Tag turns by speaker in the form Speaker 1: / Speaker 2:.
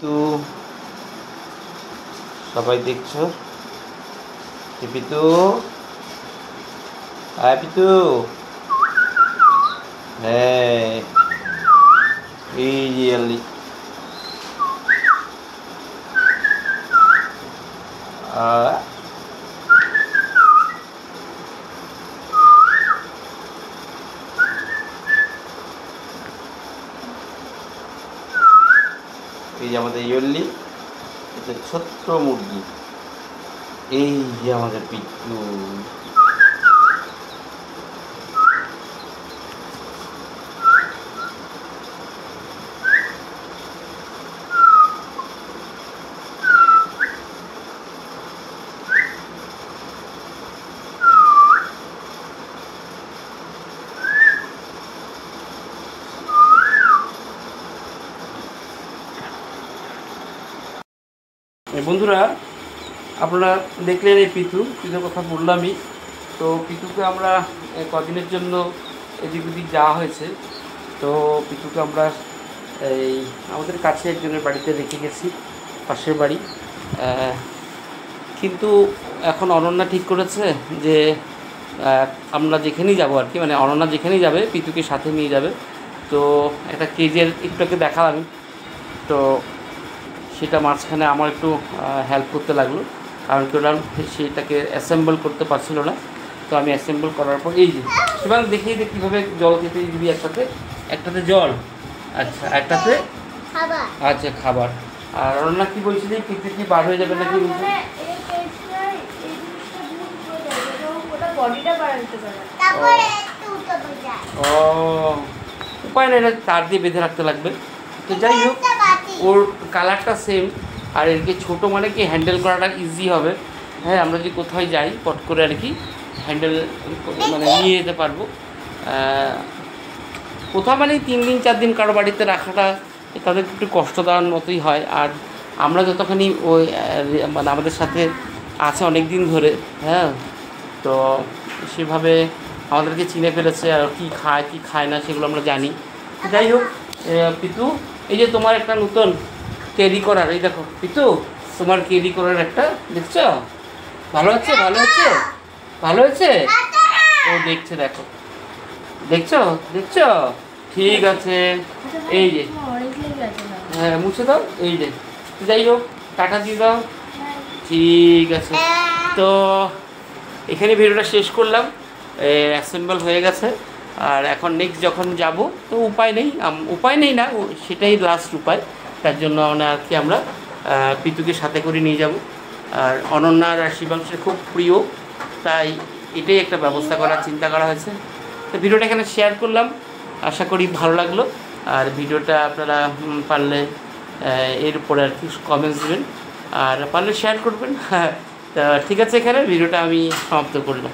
Speaker 1: তো সবাই দেখছো পিতু, হ্যাঁ পিতু, হ্যাঁ এই যে আলি এই যে আমাদের ইয়ল্লি, এটা ছোট্ট মুরগি। এই যে আমাদের পিট্টু। বন্ধুরা, আপনারা দেখলেন এই পিতুর কথা বললামই। তো পিতুকে আমরা কদিনের জন্য এদিক ওদিক যাওয়া হয়েছে। তো পিতুকে আমরা এই আমাদের কাছে একজনের বাড়িতে রেখে গেছি, পাশের বাড়ি। কিন্তু এখন অনন্যা ঠিক করেছে যে আমরা যেখানেই যাবো আর কি, মানে অনন্যা যেখানেই যাবে পিতুকে সাথে নিয়ে যাবে। তো একটা কেজের একটুকে দেখালাম, তো সেটা মাঝখানে আমার একটু হেল্প করতে লাগলো, কারণ কি ওরা সেটাকে অ্যাসেম্বল করতে পারছিল না। তো আমি অ্যাসেম্বল করার পর এই যে সেবার দেখিয়ে দিই কীভাবে জল খেতে দিবি। একটাতে জল, আচ্ছা একটাতে আচ্ছা খাবার। আর অন্য কি বলছিলি, পিঠে কি বার হয়ে যাবে নাকি? ও উপায় নেই, এটা তার দিয়ে বেঁধে রাখতে লাগবে। তো যাই হোক, ওর কালারটা সেম, আর এরকে ছোটো মানে কি হ্যান্ডেল করাটা ইজি হবে। হ্যাঁ, আমরা যদি কোথাও যাই পট করে আর কি হ্যান্ডেল মানে নিয়ে যেতে পারবো। কোথাও মানে 3 দিন 4 দিন কারো বাড়িতে রাখাটা তাদের একটু কষ্ট দেওয়ার মতোই হয়। আর আমরা যতখানি ওই মানে আমাদের সাথে আছে অনেক দিন ধরে, হ্যাঁ, তো সেভাবে আমাদেরকে চিনে ফেলেছে, আর কী খায় কী খায় না সেগুলো আমরা জানি। যাই হোক পিতু, এই যে তোমার একটা নতুন ক্যারি করার, এই দেখো পিতু, তোমার ক্যারি করার একটা দেখছো, ভালো হচ্ছে ভালো হচ্ছে ভালো হয়েছে। ও দেখছে, দেখো দেখছো দেখছো, ঠিক আছে। এই যে হ্যাঁ মুছে দাও, এই যে। যাই হোক, টাটা দিয়ে দাও, ঠিক আছে। তো এখানে ভিডিওটা শেষ করলাম, অ্যাসেম্বল হয়ে গেছে। আর এখন নেক্সট যখন যাব, তো উপায় নেই না, সেটাই লাস্ট উপায়। তার জন্য আর কি আমরা পিতুকে সাথে করে নিয়ে যাব। আর অনন্যার আর শিবাংশের খুব প্রিয়, তাই এটাই একটা ব্যবস্থা করার চিন্তা করা হয়েছে। তো ভিডিওটা এখানে শেয়ার করলাম, আশা করি ভালো লাগলো। আর ভিডিওটা আপনারা পারলে এর উপরে আর কি কমেন্টস দেবেন, আর পারলে শেয়ার করবেন। হ্যাঁ, তা ঠিক আছে, এখানে ভিডিওটা আমি সমাপ্ত করলাম।